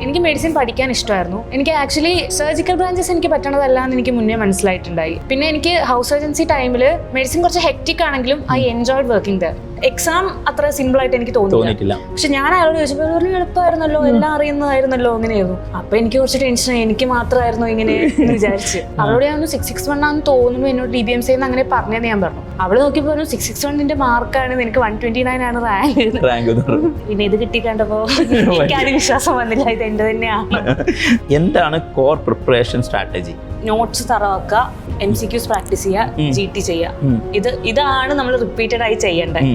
എനിക്ക് മെഡിസിൻ പഠിക്കാൻ ഇഷ്ടമായിരുന്നു. എനിക്ക് ആക്ച്വലി സർജിക്കൽ ബ്രാഞ്ചസ് എനിക്ക് പറ്റണതല്ല എന്ന് എനിക്ക് മുന്നേ മനസ്സിലായിട്ടുണ്ടായി. പിന്നെ എനിക്ക് ഹൗസ് സർജൻസി ടൈമിൽ മെഡിസിൻ കുറച്ച് ഹെക്റ്റിക് ആണെങ്കിലും I enjoyed working there. Exam അത്ര സിമ്പിൾ ആയിട്ട് എനിക്ക് തോന്നിയില്ല. പക്ഷെ ഞാൻ ആരോട് ചോദിച്ചപ്പോൾ പറഞ്ഞു എളുപ്പമായിരുന്നല്ലോ, എല്ലാം അറിയുന്നതായിരുന്നല്ലോ, അങ്ങനെയായിരുന്നു. അപ്പൊ എനിക്ക് കുറച്ച് ടെൻഷനായി, എനിക്ക് മാത്രമായിരുന്നു ഇങ്ങനെ എന്ന് വിചാരിച്ച്. അവളോട് ഞാൻ 661 ആണെന്ന് തോന്നുന്നു, എന്നോട് DBMC അങ്ങനെ പറഞ്ഞതെന്ന് ഞാൻ പറഞ്ഞു. അവള് നോക്കിയപ്പോ 661 മാർക്കാണ്, നിനക്ക് 129 ആണ് റാങ്ക്. പിന്നെ ഇത് കിട്ടി കണ്ടപ്പോ എനിക്കാരും വിശ്വാസം വന്നില്ല, ഇത് എന്റെ തന്നെയാണ്. എന്താണ് കോർ പ്രിപ്പറേഷൻ സ്ട്രാറ്റജി? നോട്ട്സ് തറവാക്കുക, MCQs പ്രാക്ടീസ് ചെയ്യുക, GT ചെയ്യുക. ഇതാണ് നമ്മൾ റിപ്പീറ്റഡ് ആയി ചെയ്യേണ്ടത്.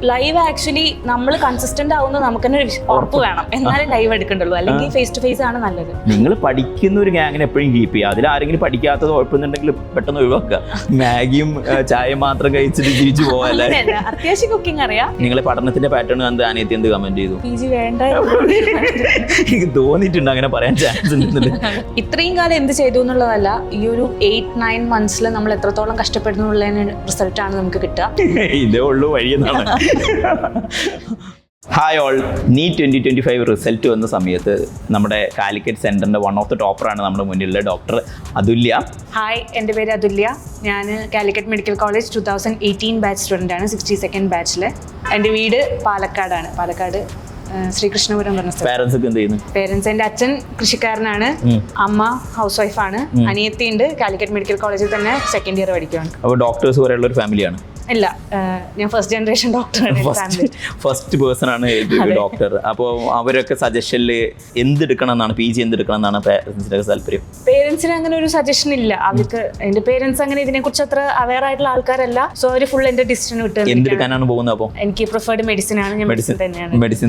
ലൈവ് ആക്ച്വലി നമ്മൾ കൺസിസ്റ്റന്റ് ആവുന്നത് നമുക്ക് തന്നെ ഉറപ്പ് വേണം, എന്നാലേ ലൈവ് എടുക്കണ്ടുള്ളൂ. അല്ലെങ്കിൽ ഫേസ് ടു ഫേസ് ആണ് നല്ലത്. നിങ്ങൾ പഠിക്കുന്ന ഒരു ഗ്യാങ്ങിനെ എപ്പോഴും കീപ്പ് ചെയ്യുക. അതിൽ ആരെങ്കിലും പഠിക്കാത്തത് കുഴപ്പമെന്നുണ്ടെങ്കിൽ പെട്ടെന്ന് ഒഴിവാക്കുക. മാഗിയും ചായയും മാത്രം കഴിച്ചിട്ട് തിരിച്ചു പോകല്ലേ. അത്യാവശ്യം കുക്കിംഗ് അറിയാം. നിങ്ങളെ പഠനത്തിന്റെ പാറ്റേൺ കണ്ട് അനിയത്തി എന്ത് കമന്റ് ചെയ്തു? PG വേണ്ട. എനിക്ക് തോന്നിയിട്ടുണ്ട് അങ്ങനെ പറയാൻ ചാൻസ് ഉണ്ട്. ഇത്രയും കാലം എന്ത് ചെയ്തു എന്നുള്ളതല്ല, ഈ ഒരു 8-9 മന്ത്സിൽ നമ്മൾ എത്രത്തോളം കഷ്ടപ്പെടുന്നുള്ള റിസൾട്ട് ആണ് നമുക്ക് കിട്ടുക. ഇതേ ഉള്ളൂ വഴിയെന്നാണ്. ഹായ് ഓൾ, നീറ്റ് 2025 റിസൾട്ട് വന്ന സമയത്ത് നമ്മുടെ കാലിക്കറ്റ് സെൻറ്ററിൻ്റെ വൺ ഓഫ് ദ ടോപ്പറാണ് നമ്മുടെ മുന്നിലുള്ള ഡോക്ടർ അതുല്യ. ഹായ്, എൻ്റെ പേര് അതുല്യ. ഞാൻ Calicut medical college 2018 batch student ആണ്, 62nd ബാച്ചിൽ. എൻ്റെ വീട് പാലക്കാടാണ്, പാലക്കാട് ശ്രീകൃഷ്ണപുരം പറഞ്ഞ സ്ഥലം. പേരൻസ് ഒക്കെ എന്ത് ചെയ്യുന്നു? പേരൻസ്, എൻ്റെ അച്ഛൻ കൃഷിക്കാരനാണ്, അമ്മ ഹൗസ് വൈഫാണ്, അനിയത്തി ഉണ്ട്, കാലിക്കറ്റ് മെഡിക്കൽ കോളേജിൽ തന്നെ 2nd ഇയർ പഠിക്കുകയാണ്. അപ്പോൾ ഡോക്ടേഴ്സ് പോലെയുള്ള ഒരു ഫാമിലിയാണ്? ഇല്ല, ഞാൻ ഫസ്റ്റ് ജനറേഷൻ ഡോക്ടറാണ്. ഫസ്റ്റ് പേഴ്സൺ ആണ് ഡോക്ടർ. അപ്പോൾ അവരൊക്കെ സജഷനിൽ എന്തെടുക്കണം എന്നാണ്, PG എന്തെടുക്കണം എന്നാണ് പേരൻസിന്റെ താല്പര്യം? പേരൻസിന് അങ്ങനെ ഒരു സജഷൻ ഇല്ല. അവർക്ക് എൻ്റെ പേരൻസ് അങ്ങനെ ഇതിനെ കുറിച്ച് അത്ര അവെയർ ആയിട്ടുള്ള ആൾക്കാരല്ല. സോ അവർ ഫുൾ എൻ്റെ ഡിസിഷൻ വിട്ട് എന്തെടുക്കാനാണ് പോകുന്നത്? അപ്പോൾ എനിക്ക് പ്രിഫേർഡ് മെഡിസിൻ ആണ്, ഞാൻ മെഡിസിൻ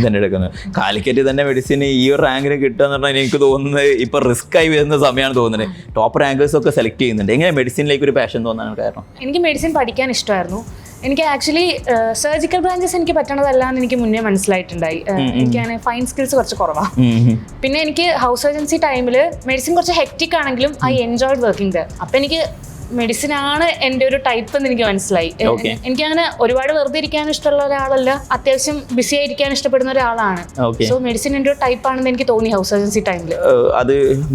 തന്നെ എടുക്കുന്നത്. കാലിക്കറ്റ് തന്നെ മെഡിസിൻ ഈ ഒരു റാങ്കിന് കിട്ടുക എന്ന് പറഞ്ഞാൽ എനിക്ക് തോന്നുന്നത് ഇപ്പൊ റിസ്ക് ആയി വരുന്ന സമയമാണ് തോന്നുന്നത്. ടോപ്പ് റാങ്കേഴ്സ് ഒക്കെ സെലക്ട് ചെയ്യുന്നുണ്ട്. എങ്ങനെ മെഡിസിനിലേക്ക് ഒരു പാഷൻ തോന്നാൻ കാരണം? എനിക്ക് മെഡിസിൻ പഠിക്കാൻ ഇഷ്ടമായിരുന്നു. എനിക്ക് ആക്ച്വലി സർജിക്കൽ ബ്രാഞ്ചസ് എനിക്ക് പറ്റണതല്ല എന്ന് എനിക്ക് മുന്നേ മനസ്സിലായിട്ടുണ്ടായി. എനിക്കങ്ങനെ ഫൈൻ സ്കിൽസ് കുറച്ച് കുറവാണ്. പിന്നെ എനിക്ക് ഹൗസ് സർജൻസി ടൈമിൽ മെഡിസിൻ കുറച്ച് ഹെക്റ്റിക് ആണെങ്കിലും ഐ എൻജോയ്ഡ് വർക്കിംഗ് ദർ. അപ്പം എനിക്ക് മെഡിസിൻ ആണ് എൻ്റെ ഒരു ടൈപ്പ് എന്ന് എനിക്ക് മനസ്സിലായി. എനിക്കങ്ങനെ ഒരുപാട് വെറുതെ ഇരിക്കാൻ ഇഷ്ടമുള്ള ഒരാളല്ല, അത്യാവശ്യം ബിസി ആയിരിക്കാൻ ഇഷ്ടപ്പെടുന്ന ഒരാളാണ്. സോ മെഡിസിൻ എൻ്റെ ഒരു ടൈപ്പ് ആണെന്ന് എനിക്ക് തോന്നി ഹൗസ് സർജൻസി ടൈമിൽ. അത്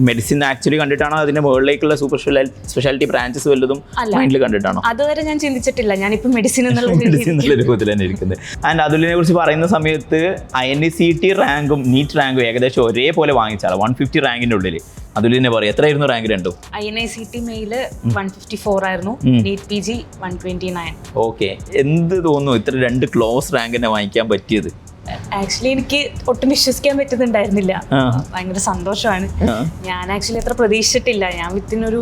മെഡിസിൻ ആക്ച്വലി കണ്ടിട്ടാണോ അതിന്റെ മുകളിലേക്കുള്ള സൂപ്പർ സ്പെഷ്യാലിറ്റി ബ്രാഞ്ചസ് വല്ലതും മൈൻഡിൽ കണ്ടിട്ടാണോ? അതുവരെ ഞാൻ ചിന്തിച്ചിട്ടില്ല. ഞാനിപ്പോൾ മെഡിസിൻ എന്നുള്ള രൂപത്തിൽ തന്നെ ഇരിക്കുന്നത്. ആൻഡ് അതുലിനെ കുറിച്ച് പറയുന്ന സമയത്ത് INCT റാങ്കും നീറ്റ് റാങ്കും ഏകദേശം ഒരേപോലെ വാങ്ങിച്ചാണ്, 150 റാങ്കിന്റെ ഉള്ളിൽ. അതുലിനെ പറയും, എത്രയായിരുന്നു റാങ്ക് രണ്ടും? INCT മെയില് 154 ആയിരുന്നു, നീറ്റ് PG 129. ഓക്കെ, എന്ത് തോന്നുന്നു ഇത്ര രണ്ട് ക്ലോസ് റാങ്ക് തന്നെ വാങ്ങിക്കാൻ പറ്റിയത്? ആക്ച്വലി എനിക്ക് ഒട്ടും വിശ്വസിക്കാൻ പറ്റുന്നുണ്ടായിരുന്നില്ല. ഭയങ്കര സന്തോഷമാണ്. ഞാൻ ആക്ച്വലി അത്ര പ്രതീക്ഷിച്ചിട്ടില്ല. ഞാൻ വിത്തിനൊരു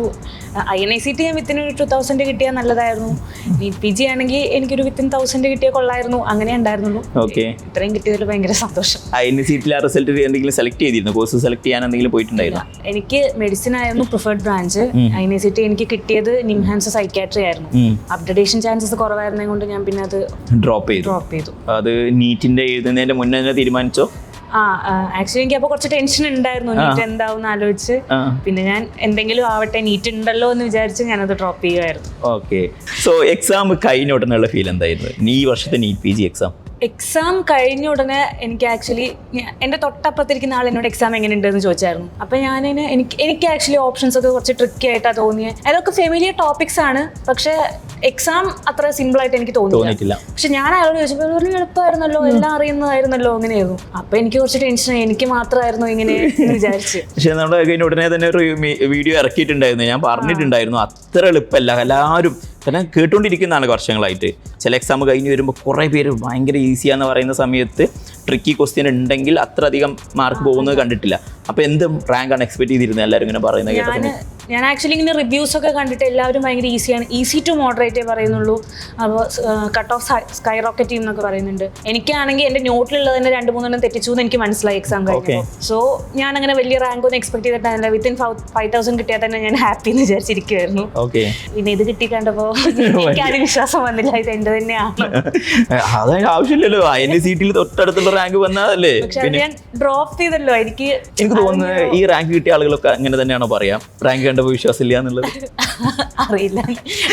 INCT ഞാൻ വിത്തിനൊരു 2000 കിട്ടിയാൽ നല്ലതായിരുന്നു. നീറ്റ് PG ആണെങ്കിൽ എനിക്കൊരു വിത്തിൻ 1000 കിട്ടിയാൽ കൊള്ളായിരുന്നു. അങ്ങനെ ഉണ്ടായിരുന്നുള്ളൂ. ഇത്രയും കിട്ടിയതിൽ ഭയങ്കര സന്തോഷം. INCT റിസൾട്ട് എന്തെങ്കിലും സെലക്ട് ചെയ്തിരുന്നു? കോഴ്സ് സെലക്ട് ചെയ്യാൻ എന്തെങ്കിലും പോയിട്ടുണ്ടായിരുന്നു? എനിക്ക് മെഡിസിൻ ആയിരുന്നു പ്രിഫേർഡ് ബ്രാഞ്ച്. INCT എനിക്ക് കിട്ടിയത് നിംഹാൻസ് സൈക്യാട്രി ആയിരുന്നു. അപ്ഗ്രഡേഷൻ ചാൻസസ് കുറവായിരുന്നത് കൊണ്ട് ഞാൻ പിന്നെ അത് ഡ്രോപ്പ് ചെയ്തു. അത് നീറ്റിന്റെ എഴുതുന്നതിന്റെ മുന്നേ തന്നെ തീരുമാനിച്ചോ? ആക്ച്വലി എനിക്ക് അപ്പോൾ കുറച്ച് ടെൻഷൻ ഉണ്ടായിരുന്നു, നീറ്റ് എന്താവും ആലോചിച്ച്. പിന്നെ ഞാൻ എന്തെങ്കിലും ആവട്ടെ, നീറ്റ് ഉണ്ടല്ലോ എന്ന് വിചാരിച്ച് ഞാനത് ഡ്രോപ്പ് ചെയ്യുമായിരുന്നു. ഓക്കെ, സോ എക്സാം കഴിഞ്ഞ ഉടനെയുള്ള ഫീൽ എന്തായിരുന്നു? ഈ വർഷത്തെ നീറ്റ് PG എക്സാം കഴിഞ്ഞ ഉടനെ എനിക്ക് ആക്ച്വലി എൻ്റെ തൊട്ടപ്പുറത്തിരിക്കുന്ന ആൾ എന്നോട് എക്സാം എങ്ങനെയുണ്ടെന്ന് ചോദിച്ചായിരുന്നു. അപ്പം എനിക്ക് ആക്ച്വലി ഓപ്ഷൻസ് ഒക്കെ കുറച്ച് ട്രിക്കി ആയിട്ടാണ് തോന്നിയത്. അതൊക്കെ ഫെമിലിയർ ടോപ്പിക്സ് ആണ്, പക്ഷേ എക്സാം അത്ര സിമ്പിൾ ആയിട്ട് എനിക്ക് തോന്നിയില്ല. പക്ഷെ ഞാൻ അയാളോട് ചോദിച്ചപ്പോൾ പറഞ്ഞു എളുപ്പമായിരുന്നല്ലോ, എല്ലാം അറിയുന്നതായിരുന്നല്ലോ, അങ്ങനെയായിരുന്നു. അപ്പം എനിക്ക് കുറച്ച് ടെൻഷനായി, എനിക്ക് മാത്രമായിരുന്നു ഇങ്ങനെ വിചാരിച്ച്. പക്ഷെ നമ്മുടെ കഴിഞ്ഞ ഉടനെ തന്നെ ഒരു വീഡിയോ ഇറക്കിയിട്ടുണ്ടായിരുന്നു, ഞാൻ പറഞ്ഞിട്ടുണ്ടായിരുന്നു അത്ര എളുപ്പമല്ല. എല്ലാവരും കാരണം കേട്ടുകൊണ്ടിരിക്കുന്നതാണ് വർഷങ്ങളായിട്ട്. ചില എക്സാം കഴിഞ്ഞ് വരുമ്പോൾ കുറേ പേര് ഭയങ്കര ഈസിയാന്ന് പറയുന്ന സമയത്ത് ട്രിക്കി ക്വസ്റ്റ്യൻ ഉണ്ടെങ്കിൽ അത്ര അധികം മാർക്ക് പോകുന്നത് കണ്ടിട്ടില്ല. അപ്പോൾ എന്ത് റാങ്കാണ് എക്സ്പെക്ട് ചെയ്തിരുന്നത് എല്ലാവരും ഇങ്ങനെ പറയുന്നത്? ഞാൻ ആക്ച്വലി ഇങ്ങനെ റിവ്യൂസ് ഒക്കെ കണ്ടിട്ട് എല്ലാവരും ഭയങ്കര ഈസിയാണ്, ഈസി ടു മോഡറേറ്റേ പറയുന്നുള്ളൂ. അപ്പോൾ cut off sky rocket team എന്നൊക്കെ പറയുന്നുണ്ട്. എനിക്കാണെങ്കിൽ എൻ്റെ നോട്ടിലുള്ളത് തന്നെ 2-3 തെറ്റിച്ചു എന്ന് എനിക്ക് മനസ്സിലായി എക്സാം കഴിഞ്ഞപ്പോൾ. സോ ഞാൻ അങ്ങനെ വലിയ റാങ്ക് ഒന്നും എക്സ്പെക്ട് ചെയ്തിട്ടില്ല. വിത്തിൻ 5000 കിട്ടിയാൽ തന്നെ ഞാൻ ഹാപ്പി എന്ന് വിചാരിച്ചിരിക്കുമായിരുന്നു. പിന്നെ ഇത് കിട്ടി കണ്ടപ്പോൾ എനിക്കാരും വിശ്വാസം വന്നില്ല, ഇത് എൻ്റെ തന്നെയാണ്. അതായത് ആവശ്യമില്ലല്ലോ, INCT തൊട്ടടുത്തുള്ള റാങ്ക് വന്നാലല്ലേ. പക്ഷെ ഞാൻ ഡ്രോപ്പ് ചെയ്തല്ലോ. എനിക്ക് തോന്നുന്നത് ഈ റാങ്ക് കിട്ടിയ ആളുകളൊക്കെ അങ്ങനെ തന്നെയാണോ പറയാം, റാങ്ക് കണ്ടപ്പോൾ വിശ്വാസമില്ല എന്നുള്ളത്? അറിയില്ല,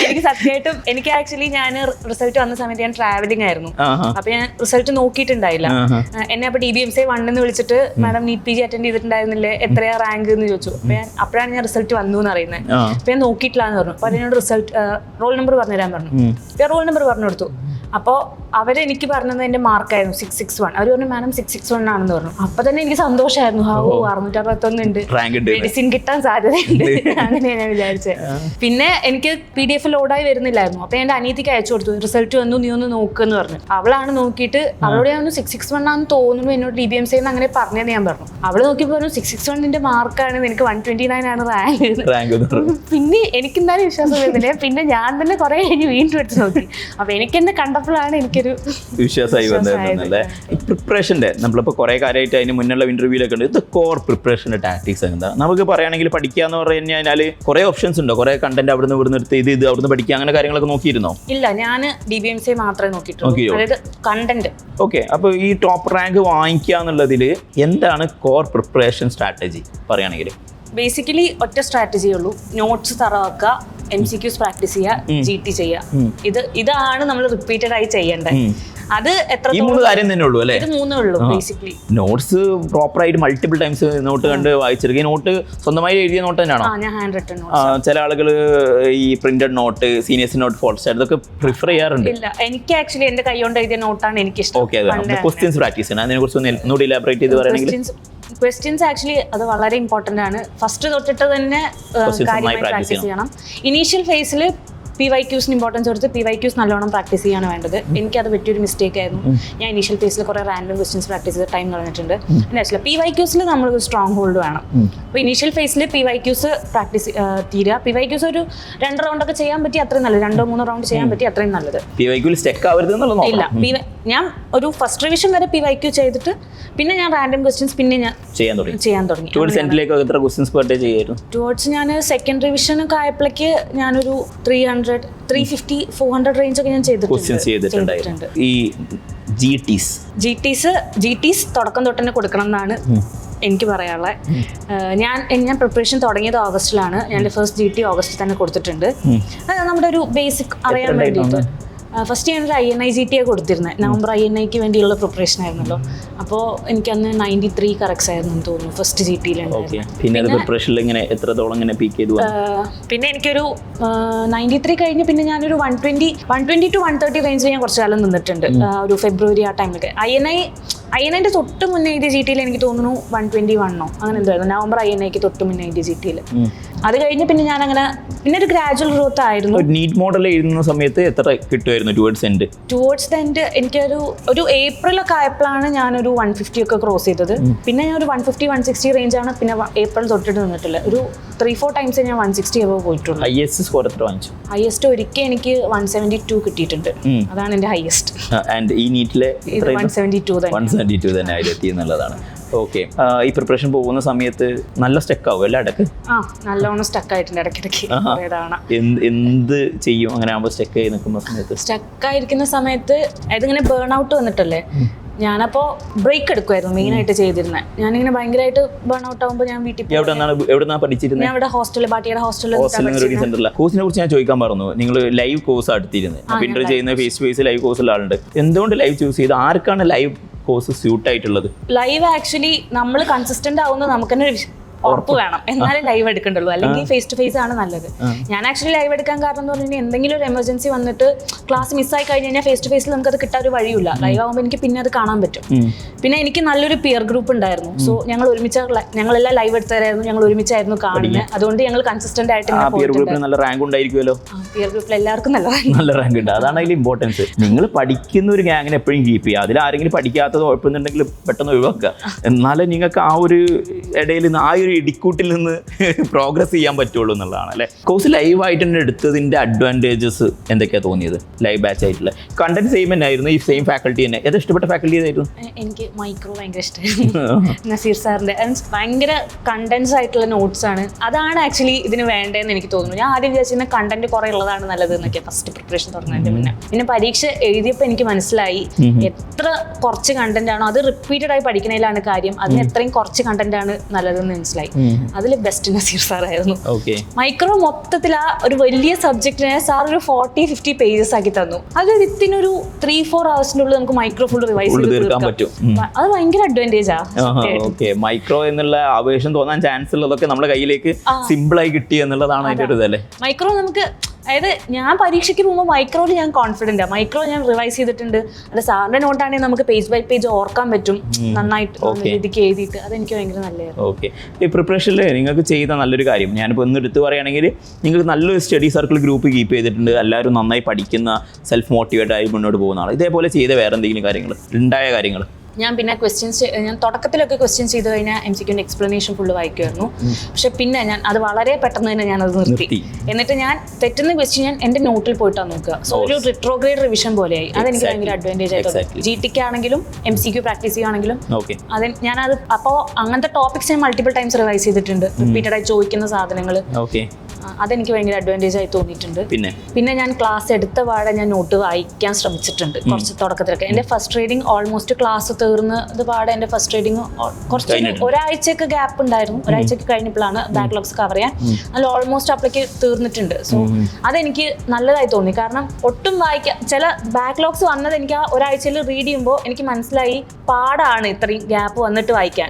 എനിക്ക് സത്യമായിട്ടും എനിക്ക് ആക്ച്വലി ഞാൻ റിസൾട്ട് വന്ന സമയത്ത് ഞാൻ ട്രാവലിംഗ് ആയിരുന്നു. അപ്പൊ ഞാൻ റിസൾട്ട് നോക്കിയിട്ടുണ്ടായില്ല. എന്നെ അപ്പൊ DBMC 1 എന്ന് വിളിച്ചിട്ട് മാഡം നീറ്റ് PG അറ്റൻഡ് ചെയ്തിട്ടുണ്ടായിരുന്നില്ലേ, എത്രയാ റാങ്ക് എന്ന് ചോദിച്ചു. അപ്പോഴാണ് ഞാൻ റിസൾട്ട് വന്നു എന്ന് അറിയുന്നത്. അപ്പൊ ഞാൻ നോക്കിയിട്ടില്ല എന്ന് പറഞ്ഞു. അപ്പൊ അതിനോട് റിസൾട്ട് റോൾ നമ്പർ പറഞ്ഞുതരാൻ പറഞ്ഞു. ഞാൻ റോൾ നമ്പർ പറഞ്ഞു കൊടുത്തു. അപ്പോൾ അവരെനിക്ക് പറഞ്ഞത് എൻ്റെ മാർക്കായിരുന്നു 661. അവർ പറഞ്ഞു മാഡം 661 ആണെന്ന് പറഞ്ഞു. അപ്പൊ തന്നെ എനിക്ക് സന്തോഷമായിരുന്നു. 661 ഉണ്ട്, മെഡിസിൻ കിട്ടാൻ സാധ്യതയുണ്ട്, അങ്ങനെയാണ് ഞാൻ വിചാരിച്ചത്. പിന്നെ എനിക്ക് PDF ലോഡായി വരുന്നില്ലായിരുന്നു. അപ്പൊ എൻ്റെ അനിയത്തിക്ക് അയച്ചു കൊടുത്തു, റിസൾട്ട് വന്നു, നീ ഒന്ന് നോക്കുമെന്ന് പറഞ്ഞു. അവളാണ് നോക്കിയിട്ട് അവളോട് ഞാൻ 661 ആണെന്ന് തോന്നുന്നു, എന്നോട് DBMC അങ്ങനെ പറഞ്ഞതെന്ന് ഞാൻ പറഞ്ഞു. അവള് നോക്കിയപ്പോൾ പറഞ്ഞു 661 മാർക്കാണ്, നിനക്ക് 129 ആണ് റാങ്ക്. പിന്നെ എനിക്ക് എന്തായാലും വിശ്വാസം വരുന്നില്ല. പിന്നെ ഞാൻ തന്നെ കുറെ കഴിഞ്ഞ് വീണ്ടും എടുത്ത് നോക്കി. അപ്പൊ എനിക്ക് എന്നെ കണ്ടപ്പോഴാണ് എനിക്കൊരു വിശ്വാസമായി വന്നതല്ലേ. പ്രിപ്പറേഷൻ്റെ നമ്മളിപ്പോൾ കുറേ കാര്യമായിട്ട് അതിന് മുന്നുള്ള ഇന്റർവ്യൂലൊക്കെ ഉണ്ട്. ഇത് കോർ പ്രിപ്പറേഷൻ്റെ ടാക്ടിക്സ് എന്താ? നമുക്ക് പറയുകയാണെങ്കിൽ പഠിക്കുക എന്ന് പറഞ്ഞു കഴിഞ്ഞാൽ കുറേ ഓപ്ഷൻസ് ഉണ്ടോ? കുറേ കണ്ടന്റ് അവിടുന്ന് ഇവിടുന്ന് എടുത്ത് ഇത് അവിടുന്ന് പഠിക്കുക, അങ്ങനെ കാര്യങ്ങളൊക്കെ നോക്കിയിരുന്നോ? ഇല്ല, ഞാൻ DBMC മാത്രമേ നോക്കിയിട്ടുള്ളൂ, അതായത് കണ്ടന്റ്. ഓക്കെ, അപ്പോൾ ഈ ടോപ്പ് റാങ്ക് വാങ്ങിക്കുക എന്നുള്ളതിൽ എന്താണ് കോർ പ്രിപ്പറേഷൻ സ്ട്രാറ്റജി പറയുകയാണെങ്കിൽ? ബേസിക്കലി ഒറ്റ സ്ട്രാറ്റജിയേ ഉള്ളൂ. നോട്ട്സ് തറവാക്കുക, MCQs പ്രാക്ടീസ് ചെയ്യുക, GT ചെയ്യുക. ഇതാണ് നമ്മൾ റിപ്പീറ്റഡ് ആയി ചെയ്യേണ്ടത്. അത് ഈ 3 കാര്യം തന്നെ ഉള്ളൂ അല്ലേ? ഇത് 3 ഉള്ളൂ ബേസിക്കലി. നോട്ട്സ് പ്രോപ്പർ ആയിട്ട് മൾട്ടിപ്പിൾ ടൈംസ് നോട്ട് കണ്ട് വായിച്ചെടുക്കുക. നോട്ട് സ്വന്തമായി എഴുതിയ നോട്ട് തന്നെയാണോ? ഞാൻ ഹാൻഡ് റിട്ടൺ നോട്ട്. ചില ആളുകൾ ഈ പ്രിന്റഡ് നോട്ട്, സീനിയേഴ്സ് നോട്ട്, ഫോൾസ് ഇതൊക്കെ പ്രിഫർ ചെയ്യാറുണ്ട്. ഇല്ല, എനിക്ക് ആക്ച്വലി എന്റെ കൈ കൊണ്ട് എഴുതിയ നോട്ടാണ് എനിക്ക് ഇഷ്ടം. ഓക്കെ, ക്വസ്റ്റ്യൻസ് പ്രാക്ടീസ് ചെയ്യണം. അതിനെ കുറിച്ച് ഒന്നുകൂടി ഇലാബറേറ്റ് ചെയ്ത് പറയുകയാണെങ്കിൽ ക്വസ്റ്റ്യൻസ് ആക്ച്വലി അത് വളരെ ഇമ്പോർട്ടൻ്റ് ആണ്. ഫസ്റ്റ് തൊട്ടിട്ട് തന്നെ കാര്യമായി പ്രാക്ടീസ് ചെയ്യണം. ഇനീഷ്യൽ ഫേസിൽ PYQസിന് ഇമ്പോർട്ടൻസ് കൊടുത്ത് PYQs നല്ലോണം പ്രാക്ടീസ് ചെയ്യാണ് വേണ്ടത്. എനിക്കത് പറ്റിയൊരു മിസ്റ്റേക്ക് ആയിരുന്നു. ഞാൻ ഇനീഷ്യൽ ഫേസിൽ കുറേ റാൻഡം ക്വസ്റ്റ്യൻസ് പ്രാക്ടീസ് ചെയ്ത് ടൈം കളഞ്ഞിട്ടുണ്ട്. പിന്നെ ആക്ച്വലി PYQസിൽ നമ്മൾ സ്ട്രോങ് ഹോൾഡ് വേണം. അപ്പോൾ ഇനീഷ്യൽ ഫേസിൽ PYQs പ്രാക്ടീസ് തീരുക. PYQs ഒരു 2 റൗണ്ടൊക്കെ ചെയ്യാൻ പറ്റി അത്രയും നല്ലത്, 2-3 റൗണ്ട് ചെയ്യാൻ പറ്റി അത്രയും നല്ലത്. ഇല്ല, ഞാൻ ഒരു ഫസ്റ്റ് റിവിഷൻ വരെ PYQ ചെയ്തിട്ട് പിന്നെ ഞാൻ റാൻഡം ക്വസ്റ്റ്യൻസ് പിന്നെ ഞാൻ ചെയ്യാൻ തുടങ്ങി. ടുവേർഡ്സ് ഞാൻ സെക്കൻഡ് റിവിഷൻ ഒക്കെ ആയപ്പോഴേക്ക് ഞാനൊരു 300, 350, 400 റേഞ്ച് ഒക്കെ ഞാൻ ചെയ്തിട്ടുണ്ട്. ഈ GTs തുടക്കം തൊട്ട് തന്നെ കൊടുക്കണം എന്നാണ് എനിക്ക് പറയാനുള്ളത്. ഞാൻ പ്രിപ്പറേഷൻ തുടങ്ങിയത് ഓഗസ്റ്റിലാണ്. ഞാൻ ഫസ്റ്റ് GT ഓഗസ്റ്റിൽ തന്നെ കൊടുത്തിട്ടുണ്ട്. അത് നമ്മുടെ ഒരു ബേസിക് അറിയാൻ വേണ്ടിയിട്ട്. ഫസ്റ്റ് ഞാനൊരു INI-GT കൊടുത്തിരുന്നത്. നവംബർ INI-ക്ക് വേണ്ടിയുള്ള പ്രിപ്പറേഷൻ ആയിരുന്നല്ലോ. അപ്പോൾ എനിക്കന്ന് 93 കറക്റ്റ്സ് ആയിരുന്നു എന്ന് തോന്നുന്നു ഫസ്റ്റ് GT-ൽ. പിന്നെ എനിക്കൊരു 93 കഴിഞ്ഞ് പിന്നെ ഞാനൊരു 120 to 130 റേഞ്ചിൽ ഞാൻ കുറച്ച് കാലം നിന്നിട്ടുണ്ട്. ഒരു ഫെബ്രുവരി ആ ടൈമിലൊക്കെ. INI-ന്റെ തൊട്ട് മുന്നേ എഴുതിയ GT-ൽ എനിക്ക് തോന്നുന്നു 121 അങ്ങനെ എന്തായിരുന്നു. നവംബർ INI-ക്ക് തൊട്ട് മുന്നേ എഴുതിയ GT-ൽ. അത് കഴിഞ്ഞ് പിന്നെ ഞാൻ അങ്ങനെ പിന്നെ ഒരു ഗ്രാജുവൽ ഗ്രോത്ത് ആയിരുന്നു. നീറ്റ് മോഡൽ എഴുതുന്ന സമയത്ത് എത്ര കിട്ടുമായിരുന്നു ടുവേർഡ്സ് ദ എൻഡ്? എനിക്കൊരു ഏപ്രിലൊക്കെ ആയപ്പോഴാണ് ഞാനൊരു 150 ഒക്കെ ക്രോസ് ചെയ്തത്. പിന്നെ ഞാൻ ഒരു 150, 160 റേഞ്ചാണ് പിന്നെ ഏപ്രിൽ തൊട്ടിട്ട് നിന്നിട്ടുള്ളത്. ഒരു 3-4 ടൈംസ് ഞാൻ 160 എബോവ് പോയിട്ടുള്ളൂ. ഹൈയസ്റ്റ് സ്കോർ എത്ര വാങ്ങിച്ചു? ഹൈയസ്റ്റ് ഒരിക്കൽ എനിക്ക് 172 കിട്ടിയിട്ടുണ്ട്. അതാണ് എൻ്റെ ഹൈയസ്റ്റ്. ഈ നീറ്റിലെ 172 തന്നെ എത്തി എന്നുള്ളതാണ്. ഓക്കെ, ഈ പ്രിപ്പറേഷൻ പോകുന്ന സമയത്ത് നല്ല സ്റ്റക്ക് ആവും അല്ലേ ഇടയ്ക്ക്? നല്ലോണം സ്റ്റക്ക് ആയിട്ടുണ്ട് ഇടയ്ക്കിടയ്ക്ക്. എന്ത് ചെയ്യും അങ്ങനെ ആകുമ്പോൾ സ്റ്റക്ക് ആയി നിൽക്കുന്ന സമയത്ത്? സ്റ്റക്ക് ആയിരിക്കുന്ന സമയത്ത് അതിങ്ങനെ ബേൺ ഔട്ട് വന്നിട്ടല്ലേ, ഞാനപ്പോൾ ബ്രേക്ക് എടുക്കുമായിരുന്നു മെയിനായിട്ട് ചെയ്തിരുന്നത്. ഞാനിങ്ങനെ ഭയങ്കരമായിട്ട് ബേൺ ഔട്ട് ആകുമ്പോൾ ഞാൻ വീട്ടിൽ പഠിച്ചിരുന്നത്. ഞാൻ ഇവിടെ ഹോസ്റ്റലിൽ ബാട്ടിയുടെ ഹോസ്റ്റലിൽ കോഴ്സിനെ കുറിച്ച് ഞാൻ ചോദിക്കാൻ പറഞ്ഞു. നിങ്ങൾ ലൈവ് കോഴ്സ് എടുത്തിരുന്നത്, പിന്നീട് ചെയ്യുന്ന ഫേസ് ടു ഫേസ് ലൈവ് കോഴ്സുള്ള ആളുണ്ട്. എന്തുകൊണ്ട് ലൈവ് ചൂസ് ചെയ്ത്? ആർക്കാണ് ലൈവ് കോഴ്സ് സ്യൂട്ട് ആയിട്ടുള്ളത്? ലൈവ് ആക്ച്വലി നമ്മൾ കൺസിസ്റ്റന്റ് ആവുന്നത് നമുക്ക് തന്നെ ഉറപ്പ് വേണം, എന്നാലും ലൈവ് എടുക്കണ്ടുള്ളൂ. അല്ലെങ്കിൽ ഫേസ് ടു ഫേസ് ആണ് നല്ലത്. ഞാൻ ആക്ച്വലി ലൈവ് എടുക്കാൻ കാരണം എന്ന് പറഞ്ഞാൽ എന്തെങ്കിലും ഒരു എമർജൻസി വന്നിട്ട് ക്ലാസ് മിസ്സായി കഴിഞ്ഞ് കഴിഞ്ഞാൽ ഫേസ് ടു ഫേസിൽ നമുക്ക് അത് കിട്ടാൻ ഒരു വഴിയില്ല. ലൈവ് ആകുമ്പോൾ എനിക്ക് പിന്നെ അത് കാണാൻ പറ്റും. പിന്നെ എനിക്ക് നല്ലൊരു പിയർ ഗ്രൂപ്പ് ഉണ്ടായിരുന്നു. സോ ഞങ്ങളെല്ലാം ലൈവ് എടുത്തതായിരുന്നു, ഞങ്ങൾ ഒരുമിച്ചായിരുന്നു കാണുന്നത്. അതുകൊണ്ട് ഞങ്ങൾ കൺസിസ്റ്റന്റ് ആയിട്ട് പിയർ ഗ്രൂപ്പിൽ എല്ലാവർക്കും നല്ല റാങ്ക് ഉണ്ട്. അതാണ് അതിൽ ഇമ്പോർട്ടൻസ്. നിങ്ങൾ പഠിക്കുന്ന ഒരു ഗ്യാങ്ങിനെ എപ്പോഴും കീപ്പ് ചെയ്യുക. അതിൽ ആരെങ്കിലും പഠിക്കാത്തത് കുഴപ്പമെന്നുണ്ടെങ്കിൽ പെട്ടെന്ന് ഒഴിവാക്കുക. എന്നാലും നിങ്ങൾക്ക് ആ ഒരു ഇടയിൽ നിന്ന് ആ ഒരു ഇടിക്കൂട്ടിൽ നിന്ന് പ്രോഗ്രസ് ചെയ്യാൻ പറ്റുള്ളൂ എന്നുള്ളതാണ് അല്ലേ. കോഴ്സ് ലൈവായിട്ട് തന്നെ എടുത്തതിൻ്റെ അഡ്വാൻറ്റേജസ് എന്തൊക്കെയാണ് തോന്നിയത്? ലൈവ് ബാച്ച് ആയിട്ടുള്ള കണ്ടന്റ് സെയിം തന്നെ ആയിരുന്നു, ഈ സെയിം ഫാക്കൽറ്റി തന്നെ. ഏത് ഇഷ്ടപ്പെട്ട ഫാക്കൽറ്റി ഏതായിരുന്നു? എനിക്ക് മൈക്രോ ഭയങ്കര ഇഷ്ടമായിരുന്നു. നസീർ സാറിൻ്റെ ഭയങ്കര കണ്ടൻസ് ആയിട്ടുള്ള നോട്ട്സ് ആണ്. അതാണ് ആക്ച്വലി ഇതിന് വേണ്ടതെന്ന് എനിക്ക് തോന്നുന്നു. ഞാൻ ആദ്യം വിചാരിച്ചിരുന്ന കണ്ടന്റ് കുറേ ഉള്ളതാണ് നല്ലത് എന്നൊക്കെ ഫസ്റ്റ് പ്രിപ്പറേഷൻ തുടങ്ങുന്നതിന് മുന്നേ. പിന്നെ പരീക്ഷ എഴുതിയപ്പോൾ എനിക്ക് മനസ്സിലായി എത്ര കുറച്ച് കണ്ടന്റ് ആണോ അത് റിപ്പീറ്റഡ് ആയി പഠിക്കുന്നതിലാണ് കാര്യം. അതിന് എത്രയും കുറച്ച് കണ്ടന്റ് ആണ് നല്ലതെന്ന് മനസ്സിലായി. മനസ്സിലായി. അതിൽ ബെസ്റ്റ് നസീർ സാറായിരുന്നു. ഓക്കെ. മൈക്രോ മൊത്തത്തിൽ ആ ഒരു വലിയ സബ്ജക്റ്റിനെ സാർ ഒരു 40-50 പേജസ് ആക്കി തന്നു. അത് വിത്തിനൊരു 3-4 hours നമുക്ക് മൈക്രോ ഫുൾ റിവൈസ് ചെയ്ത് തീർക്കാൻ പറ്റും. അത് ഭയങ്കര അഡ്വാൻറ്റേജാ. മൈക്രോ എന്നുള്ള ആവേശം തോന്നാൻ ചാൻസ് ഉള്ളതൊക്കെ നമ്മുടെ കയ്യിലേക്ക് സിമ്പിൾ ആയി കിട്ടി എന്നുള്ളതാണ് അതിന്റെ ഒരു ഇതല്ലേ. മൈക്രോ നമുക്ക്, അതായത് ഞാൻ പരീക്ഷയ്ക്ക് പോകുമ്പോൾ മൈക്രോയിൽ ഞാൻ കോൺഫിഡൻ്റ് ആണ്. മൈക്രോ ഞാൻ റിവൈസ് ചെയ്തിട്ടുണ്ട്. അത് സാറിന്റെ നോട്ടാണെങ്കിൽ നമുക്ക് പേജ് ബൈ പേജ് ഓർക്കാൻ പറ്റും നന്നായിട്ട് രീതിക്ക് എഴുതിയിട്ട്. അതെനിക്ക് ഭയങ്കര നല്ലതായിരുന്നു. ഓക്കെ. ഈ പ്രിപ്പറേഷനിൽ നിങ്ങൾക്ക് ചെയ്ത നല്ലൊരു കാര്യം ഞാനിപ്പോൾ ഒന്ന് എടുത്ത് പറയുകയാണെങ്കിൽ, നിങ്ങൾ നല്ലൊരു സ്റ്റഡി സർക്കിൾ ഗ്രൂപ്പ് കീപ്പ് ചെയ്തിട്ടുണ്ട്. എല്ലാവരും നന്നായി പഠിക്കുന്ന, സെൽഫ് മോട്ടിവേറ്റ് ആയി മുന്നോട്ട് പോകുന്ന ആൾ. ഇതേപോലെ ചെയ്ത വേറെ എന്തെങ്കിലും കാര്യങ്ങൾ ഉണ്ടായ കാര്യങ്ങൾ? ഞാൻ പിന്നെ ഞാൻ തുടക്കത്തിലൊക്കെ ക്വസ്റ്റ്യൻസ് ചെയ്ത് കഴിഞ്ഞാൽ MCQന്റെ എക്സ്പ്ലനേഷൻ ഫുള്ള് വായിക്കുമായിരുന്നു. പക്ഷെ പിന്നെ ഞാൻ അത് വളരെ പെട്ടെന്ന് തന്നെ ഞാനത് നിർത്തി. എന്നിട്ട് ഞാൻ തെറ്റുന്ന ക്വസ്റ്റ്യൻ ഞാൻ എൻ്റെ നോട്ടിൽ പോയിട്ടാണ് നോക്കുക. സോ ഒരു റിട്രോഗ്രേഡ് റിവിഷൻ പോലെയായി. അതെനിക്ക് ഭയങ്കര അഡ്വാൻറ്റേജ് ആയിട്ട്. GT ആണെങ്കിലും MCQ പ്രാക്ടീസ് ചെയ്യുകയാണെങ്കിലും ഞാനത് അപ്പോൾ അങ്ങനത്തെ ടോപ്പിക്സ് ഞാൻ മൾട്ടിപ്പിൾ ടൈംസ് റിവൈസ് ചെയ്തിട്ടുണ്ട്. റിപ്പീറ്റഡ് ആയി ചോദിക്കുന്ന സാധനങ്ങൾ. അതെനിക്ക് ഭയങ്കര അഡ്വാൻറ്റേജ് ആയി തോന്നിയിട്ടുണ്ട്. പിന്നെ ഞാൻ ക്ലാസ് എടുത്ത പാടെ ഞാൻ നോട്ട് വായിക്കാൻ ശ്രമിച്ചിട്ടുണ്ട് കുറച്ച് തുടക്കത്തിലൊക്കെ. എൻ്റെ ഫസ്റ്റ് റീഡിങ് ഓൾമോസ്റ്റ് ക്ലാസ് തീർന്നത് പാടെ എൻ്റെ ഫസ്റ്റ് റീഡിങ് കുറച്ച് ഒരാഴ്ചക്ക് ഗ്യാപ്പ് ഉണ്ടായിരുന്നു. ഒരാഴ്ചക്ക് കഴിഞ്ഞപ്പോഴാണ് ബാക്ക്ലോഗ്സ് കവർ ചെയ്യാൻ. അതിൽ ഓൾമോസ്റ്റ് അപ്പോഴേക്ക് തീർന്നിട്ടുണ്ട്. സോ അതെനിക്ക് നല്ലതായി തോന്നി. കാരണം ഒട്ടും വായിക്കാൻ ചില ബാക്ക്ലോഗ്സ് വന്നത് എനിക്ക് ആ ഒരാഴ്ചയിൽ റീഡ് ചെയ്യുമ്പോൾ എനിക്ക് മനസ്സിലായി പാടാണ് ഇത്രയും ഗ്യാപ്പ് വന്നിട്ട് വായിക്കാൻ.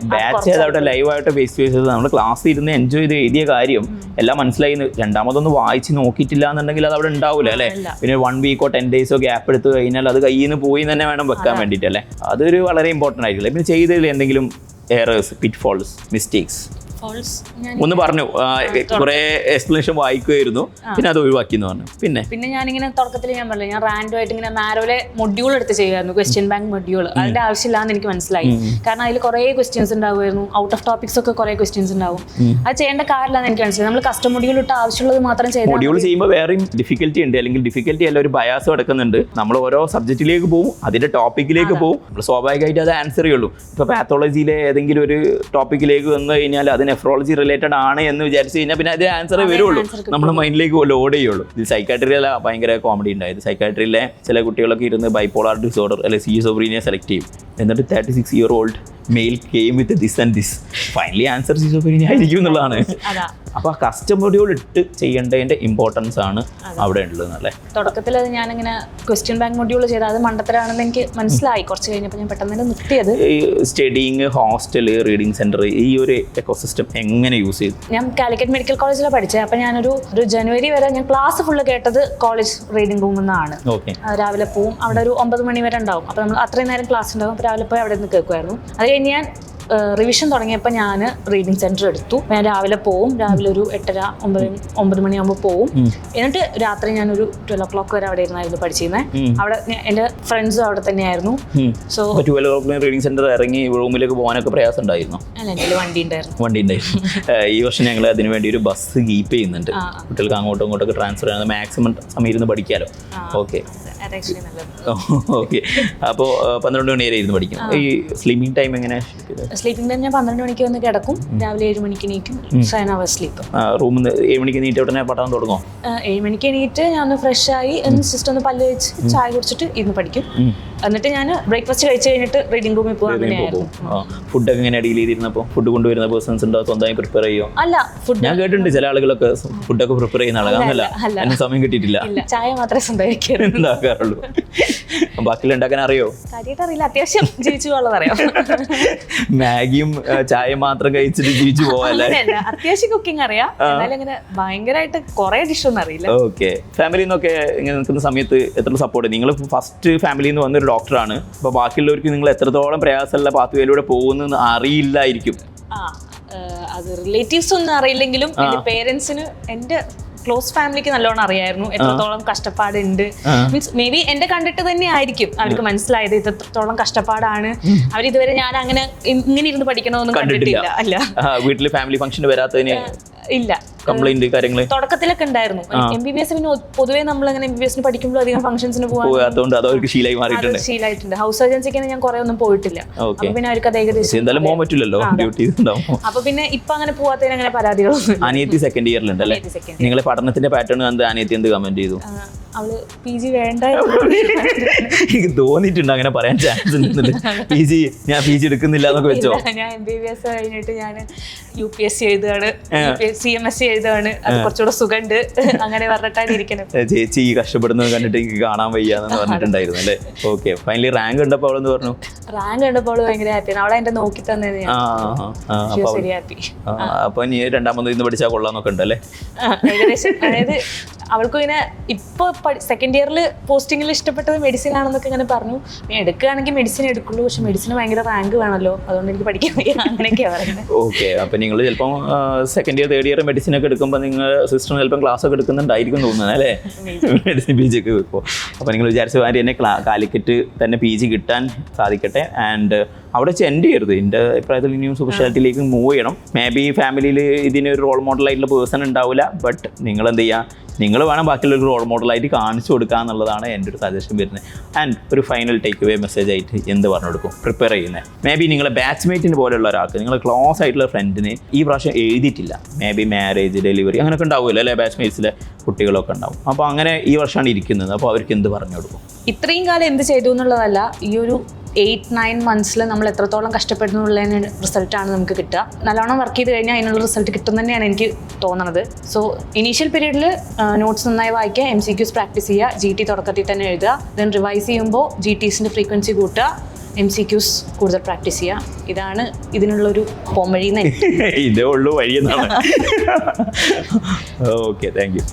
ലൈവായിട്ട് ഫേസ് ടു ഫേസ് നമ്മൾ ക്ലാസ് ഇരുന്ന് എൻജോയ് ചെയ്ത് എഴുതിയ കാര്യം എല്ലാം മനസ്സിലായി. രണ്ടാമതൊന്ന് വായിച്ച് നോക്കിയിട്ടില്ല എന്നുണ്ടെങ്കിൽ അത് അവിടെ ഉണ്ടാവില്ല അല്ലേ. പിന്നെ 1 week 10 days ഗ്യാപ്പ് എടുത്തു കഴിഞ്ഞാൽ അത് കയ്യിൽ നിന്ന് പോയി തന്നെ വേണം വെക്കാൻ വേണ്ടിയിട്ട് അല്ലേ. അതൊരു വളരെ ഇമ്പോർട്ടൻ്റ് ആയിരിക്കില്ല. പിന്നെ ചെയ്തതിൽ എന്തെങ്കിലും എറേഴ്സ്, പിറ്റ്ഫോൾസ്, മിസ്റ്റേക്സ് ഒന്ന് പറഞ്ഞു? കുറെ എക്സ്പ്ലനേഷൻ വായിക്കുമായിരുന്നു, പിന്നെ അത് ഒഴിവാക്കി എന്ന് പറഞ്ഞു. പിന്നെ ഞാനിങ്ങനെ തുടക്കത്തിൽ ഞാൻ പറഞ്ഞു, ഞാൻ റാൻഡം ആയിട്ട് ഇങ്ങനെ മാരോലെ മൊഡ്യൂൾ എടുത്ത് ചെയ്യുമായിരുന്നു. Question bank module. അതിന്റെ ആവശ്യമില്ലാന്ന് എനിക്ക് മനസ്സിലായി. കാരണം അതിൽ കുറേ ക്വസ്റ്റ്യൻസ് ഉണ്ടാവുമായിരുന്നു. ഔട്ട് ഓഫ് ടോപ്പിക്സ് ഒക്കെ കുറേ ക്വസ്റ്റ്യൻസ് ഉണ്ടാവും. അത് ചെയ്യേണ്ട കാര്യമില്ലാന്ന് എനിക്ക് മനസ്സിലായി. നമ്മൾ കസ്റ്റം മൊഡ്യൂൾ ഇട്ട് ആവശ്യമുള്ളത് മാത്രം ചെയ്താൽ. മൊഡ്യൂൾ ചെയ്യുമ്പോൾ വേറെയും ഡിഫിക്കൽറ്റി ഉണ്ട്, അല്ലെങ്കിൽ ഡിഫിക്കൽറ്റി അല്ല, ഒരു ബയാസ് കിടക്കുന്നുണ്ട്. നമ്മൾ ഓരോ സബ്ജക്റ്റിലേക്ക് പോകും, അതിന്റെ ടോപ്പിക്കിലേക്ക് പോകും. നമ്മൾ സ്വാഭാവികമായിട്ട് അത് ആൻസർ ചെയ്യുള്ളൂ. ഇപ്പോൾ പാത്തോളജിയിലെ ഏതെങ്കിലും ഒരു ടോപ്പിക്കിലേക്ക് വന്നു കഴിഞ്ഞാൽ അതിന് നെഫ്രോളജി റിലേറ്റഡ് ആണ് എന്ന് വിചാരിച്ചു കഴിഞ്ഞാൽ പിന്നെ അതിന് ആൻസറേ വരുള്ളൂ, നമ്മുടെ മൈൻഡിലേക്ക് ലോഡ് ചെയ്യുള്ളൂ. ഇത് സൈക്കാട്രിയിലെ ഭയങ്കര കോമഡി ഉണ്ടായത്. സൈക്കാട്രിയിലെ ചില കുട്ടികളൊക്കെ ഇരുന്ന് ബൈപോളാർ ഡിസോർഡർ അല്ലെങ്കിൽ സ്കീസോഫ്രീനിയ സെലക്ട് ചെയ്യും. എന്നിട്ട് 36-year-old male came with this and this. Finally answer schizophrenia ആയിരിക്കും എന്നുള്ളതാണ്. അപ്പോൾ ആ കസ്റ്റം മൊഡ്യൂൾ ഇട്ട് ചെയ്യേണ്ടതിന്റെ ഇമ്പോർട്ടൻസ് ആണ് അവിടെ ഉള്ളത് അല്ലേ. തുടക്കത്തിൽ അത് ഞാനിങ്ങനെ ക്വസ്റ്റ്യൻ ബാങ്ക് മൊഡ്യൂൾ ചെയ്താൽ അത് മണ്ടത്തരാണെന്ന് എനിക്ക് മനസ്സിലായി. കുറച്ച് കഴിഞ്ഞപ്പോൾ ഞാൻ പെട്ടെന്ന് നിർത്തിയത്. ഈ സ്റ്റഡിങ്, ഹോസ്റ്റൽ, റീഡിംഗ് സെന്റർ, ഈ ഒരു എക്കോസിസ്റ്റം എങ്ങനെ യൂസ് ചെയ്തു? ഞാൻ കാലിക്കറ്റ് മെഡിക്കൽ കോളേജിലാണ് പഠിച്ചത്. അപ്പോൾ ഞാനൊരു ജനുവരി വരെ ഞാൻ ക്ലാസ് ഫുള്ള് കേട്ടത് കോളേജ് റീഡിംഗ് റൂമിൽ നിന്നാണ്. രാവിലെ പോവും, അവിടെ ഒരു 9 മണി വരെ ഉണ്ടാവും. അപ്പോൾ നമ്മൾ അത്രയും നേരം ക്ലാസ് ഉണ്ടാവും. അപ്പോൾ രാവിലെ പോയി അവിടെ നിന്ന് കേൾക്കുമായിരുന്നു. അത് കഴിഞ്ഞ് ഞാൻ റിവിഷൻ തുടങ്ങിയപ്പോൾ ഞാൻ റീഡിംഗ് സെൻറ്റർ എടുത്തു. ഞാൻ രാവിലെ പോവും, രാവിലെ ഒരു 8:30-9 മണിയാകുമ്പോൾ പോവും. എന്നിട്ട് രാത്രി ഞാനൊരു 12 o'clock വരെ അവിടെ ഇരുന്നായിരുന്നു പഠിച്ചിരുന്നത്. അവിടെ എൻ്റെ ഫ്രണ്ട്സും അവിടെ തന്നെയായിരുന്നു. സോ 12 o'clock റീഡിംഗ് സെൻറ്റർ ഇറങ്ങി റൂമിലേക്ക് പോകാനൊക്കെ പ്രയാസം ഉണ്ടായിരുന്നു? അല്ല, എൻ്റെ വണ്ടി ഉണ്ടായിരുന്നു. ഈ വർഷം ഞങ്ങൾ അതിന് വേണ്ടി ഒരു ബസ് കീപ്പ് ചെയ്യുന്നുണ്ട്. കുട്ടികൾക്ക് അങ്ങോട്ടും ഇങ്ങോട്ടൊക്കെ ട്രാൻസ്ഫർ ചെയ്യുന്നത് മാക്സിമം സമയം ഇരുന്ന് പഠിക്കാമല്ലോ. ഓക്കെ. അപ്പോൾ 12 മണി വരെ ഇരുന്ന് പഠിക്കും. ഈ സ്ലീപ്പിംഗ് ടൈം എങ്ങനെയാണ്? സ്ലീപ്പിംഗ് ടൈം ഞാൻ 12 മണിക്ക് വന്ന് കിടക്കും. രാവിലെ 7 മണിക്ക് എണീക്കും. 7 hours സ്ലീപ്പ്. റൂമിൽ നിന്ന് 7 മണിക്ക് എണീറ്റ് ഉടനെ പഠനം തുടങ്ങുമോ? 7 മണിക്ക് എണീറ്റ് ഞാൻ ഒന്ന് ഫ്രഷ് ആയി ജസ്റ്റ് ഒന്ന് പല്ല് വെച്ച് ചായ കുടിച്ചിട്ട് ഇരുന്ന് പഠിക്കും. എന്നിട്ട് ഞാൻ ബ്രേക്ക്ഫാസ്റ്റ് കഴിച്ച് കഴിഞ്ഞിട്ട് റീഡിംഗ് റൂമിൽ പോകും. ഫുഡൊക്കെ എങ്ങനെ ഡീൽ ചെയ്തിരുന്നപ്പോൾ? ഫുഡ് കൊണ്ടുവരുന്ന പേഴ്സൺസ് ഉണ്ടോ? സ്വന്തമായി പ്രിപ്പയർ ചെയ്യോ? അല്ല, ഫുഡ് ഞാൻ കേട്ടിട്ടുണ്ട് ചില ആളുകളൊക്കെ ഫുഡൊക്കെ പ്രിപ്പയർ ചെയ്യുന്ന ആളുകളല്ല. അതിന് സമയം കിട്ടിയിട്ടില്ല. ചായ മാത്രമേ സ്വന്തമായി ഉണ്ടാക്കാറുള്ളൂ. ബാക്കിയുള്ള ഉണ്ടാക്കാൻ അറിയോ? കാര്യമായിട്ട് അറിയില്ല, അത്യാവശ്യം ജീവിച്ചു പോകാനുള്ളത് അറിയാം. മാഗിയും ചായ മാത്രം കഴിച്ചിട്ട് ജീവിച്ചു പോകാല്ലേ? അത്യാവശ്യം കുക്കിംഗ് അറിയാം, എന്നാലും അങ്ങനെ ഭയങ്കരമായിട്ട് കുറെ ഡിഷ് ഒന്നും അറിയില്ല. ഓക്കെ. ഫാമിലിയിൽ നിന്നൊക്കെ ഇങ്ങനെ നിൽക്കുന്ന സമയത്ത് എത്ര സപ്പോർട്ട്? നിങ്ങൾ ഫസ്റ്റ് ഫാമിലിയിൽ നിന്ന് വന്നൊരു ഡോക്ടറാണ്. അപ്പോൾ ബാക്കിയുള്ളവർക്ക് നിങ്ങൾ എത്രത്തോളം പ്രയാസമുള്ള പാത്വേയിലൂടെ പോകുന്നതെന്ന് അറിയില്ലായിരിക്കും. അത് റിലേറ്റീവ്സ് ഒന്നും അറിയില്ലെങ്കിലും എൻ്റെ പേരൻസിന്, എൻ്റെ ക്ലോസ് ഫാമിലിക്ക് നല്ലോണം അറിയായിരുന്നു എത്രത്തോളം കഷ്ടപ്പാടുണ്ട്. മീൻസ് മേ ബി എന്റെ കണ്ടിട്ട് തന്നെ ആയിരിക്കും അവർക്ക് മനസ്സിലായത് ഇത്രത്തോളം കഷ്ടപ്പാടാണ്. അവരിതുവരെ ഞാൻ അങ്ങനെ ഇങ്ങനെ ഇരുന്ന് പഠിക്കണമെന്നും കണ്ടിട്ടില്ല. അല്ല, വീട്ടില് ഫാമിലി ഫംഗ്ഷൻ വരാത്തതിന് ഇല്ല. കംപ്ലൈന്റ് കാര്യങ്ങൾ തുടക്കത്തിലൊക്കെ ഉണ്ടായിരുന്നു. MBBS പിന്നെ പൊതുവേ നമ്മൾ അങ്ങനെ MBBS പഠിക്കുമ്പോൾ അധികം ഫംഗ്ഷൻസിന് പോകാത്തതുകൊണ്ട് അത് അവർക്ക് ശീലമായി മാറിയിട്ടുണ്ട്. ശീലമായിട്ടുണ്ട്. ഹൗസ് സർജൻസിക്ക് ഞാൻ കുറെ ഒന്നും പോയിട്ടില്ല. അപ്പൊ പിന്നെ അവർക്ക് അത് ഏകദേശം എന്തായാലും പോകാൻ പറ്റില്ലല്ലോ, ഡ്യൂട്ടി ഉണ്ടാവും. അപ്പൊ പിന്നെ ഇപ്പൊ അങ്ങനെ പോവാത്തതിന് അങ്ങനെ പരാതികളൊന്നും. അനിയത്തി സെക്കൻഡ് ഇയറിലുണ്ട് അല്ലേ? നിങ്ങളെ പഠനത്തിന്റെ പാറ്റേൺ കണ്ട് അനിയത്തി എന്ത് കമന്റ് ചെയ്തു? അവള് PG വേണ്ട എനിക്ക് തോന്നിയിട്ടുണ്ട് അങ്ങനെ പറയാൻ ചാൻസ് ഉണ്ട്. ഞാൻ PG എടുക്കുന്നില്ല എന്നൊക്കെ വെച്ചോ? ഞാൻ MBBS കഴിഞ്ഞിട്ട് ഞാൻ UPSC എഴുതുകയാണ്, CMSC എഴുതുകയാണ്, അത് കുറച്ചുകൂടെ സുഖമുണ്ട് അങ്ങനെ പറഞ്ഞിട്ടാണ് ഇരിക്കുന്നത്. ചേച്ചി കഷ്ടപ്പെടുന്നത് കണ്ടിട്ട് എനിക്ക് കാണാൻ വയ്യാന്ന് പറഞ്ഞിട്ടുണ്ടായിരുന്നു അല്ലേ? ഓക്കെ, ഫൈനലി റാങ്ക് കണ്ടപ്പോൾ അവളെന്ന് പറഞ്ഞു? റാങ്ക് കണ്ടപ്പോൾ അവള് ഭയങ്കര ഹാപ്പിയാണ്. അവളെ എന്റെ നോക്കി തന്നെ ഹാപ്പി. അപ്പൊ നീ രണ്ടാമത് ഇന്ന് പഠിച്ചാൽ കൊള്ളാന്നൊക്കെ ഉണ്ടല്ലേ? ഏകദേശം. അതായത് അവൾക്കും ഇങ്ങനെ ഇപ്പൊ സെക്കൻഡ് ഇയറിൽ പോസ്റ്റിംഗിൽ ഇഷ്ടപ്പെട്ടത് മെഡിസിൻ ആണെന്നൊക്കെ ഇങ്ങനെ പറഞ്ഞു. ഞാൻ എടുക്കുകയാണെങ്കിൽ മെഡിസിൻ എടുക്കുള്ളൂ, പക്ഷെ മെഡിസിന് ഭയങ്കര റാങ്ക് വേണമല്ലോ, അതുകൊണ്ട് എനിക്ക് പഠിക്കാൻ വയ്യ അങ്ങനെയൊക്കെയാണ് പറയുന്നത്. ഓക്കെ, അപ്പൊ നിങ്ങൾ ചിലപ്പം second year third year medicine ഒക്കെ എടുക്കുമ്പോൾ നിങ്ങൾ സിസ്റ്റർ ചിലപ്പം ക്ലാസ് ഒക്കെ എടുക്കുന്നുണ്ടായിരിക്കും തോന്നുന്നത് അല്ലേ? മെഡിസിൻ PG ഒക്കെ വെക്കുമ്പോൾ. അപ്പൊ നിങ്ങൾ വിചാരിച്ച മാതിരി തന്നെ കാലിക്കറ്റ് തന്നെ PG കിട്ടാൻ സാധിക്കട്ടെ. ആൻഡ് അവിടെ വെച്ച് എൻഡ് ചെയ്യരുത്. എൻ്റെ അഭിപ്രായത്തിൽ ഇനിയും സൂപ്പർ സ്പെഷ്യാലിറ്റിയിലേക്ക് മൂവ് ചെയ്യണം. മേ ബി ഫാമിലിയിൽ ഇതിനൊരു റോൾ മോഡലായിട്ടുള്ള പേഴ്സൺ ഉണ്ടാവില്ല, ബട്ട് നിങ്ങൾ എന്ത് ചെയ്യുക, നിങ്ങൾ വേണം ബാക്കിയുള്ളൊരു റോൾ മോഡലായിട്ട് കാണിച്ചു കൊടുക്കുക എന്നുള്ളതാണ് എൻ്റെ ഒരു സജഷൻ വരുന്നത്. ആൻഡ് ഒരു ഫൈനൽ ടേക്ക് അവേ മെസ്സേജ് ആയിട്ട് എന്ത് പറഞ്ഞു കൊടുക്കും പ്രിപ്പയർ ചെയ്യുന്നത്? മേ ബി നിങ്ങളെ ബാച്ച്മേറ്റിന് പോലെയുള്ള ഒരാൾക്ക്, നിങ്ങൾ ക്ലോസ് ആയിട്ടുള്ള ഫ്രണ്ടിന് ഈ പ്രാവശ്യം എഴുതിയിട്ടില്ല, മേ ബി മാരേജ് ഡെലിവറി അങ്ങനെയൊക്കെ ഉണ്ടാവുമല്ലോ അല്ലേ? ബാച്ച്മേറ്റ്സിലെ കുട്ടികളൊക്കെ ഉണ്ടാവും. അപ്പോൾ അങ്ങനെ ഈ വർഷമാണ് ഇരിക്കുന്നത്. അപ്പോൾ അവർക്ക് എന്ത് പറഞ്ഞു കൊടുക്കും? ഇത്രയും കാലം എന്ത് ചെയ്തു എന്നുള്ളതല്ല, ഈ ഒരു 8-9 മന്ത്സിൽ നമ്മൾ എത്രത്തോളം കഷ്ടപ്പെടുന്നുള്ളതിന് റിസൾട്ടാണ് നമുക്ക് കിട്ടുക. നല്ലോണം വർക്ക് ചെയ്ത് കഴിഞ്ഞാൽ അതിനുള്ള റിസൾട്ട് കിട്ടും തന്നെയാണ് എനിക്ക് തോന്നുന്നത്. സോ ഇനീഷ്യൽ പീരീഡിൽ നോട്ട്സ് നന്നായി വായിക്കുക, MCQs പ്രാക്ടീസ് ചെയ്യുക, GT തുടക്കത്തിൽ തന്നെ എഴുതുക, ദെൻ റിവൈസ് ചെയ്യുമ്പോൾ GTസിൻ്റെ ഫ്രീക്വൻസി കൂട്ടുക, MCQs കൂടുതൽ പ്രാക്ടീസ് ചെയ്യുക. ഇതാണ് ഇതിനുള്ളൊരു പോംവഴി. ഇതേ ഉള്ളൂ വഴിയെന്നാണ്. Okay, thank you.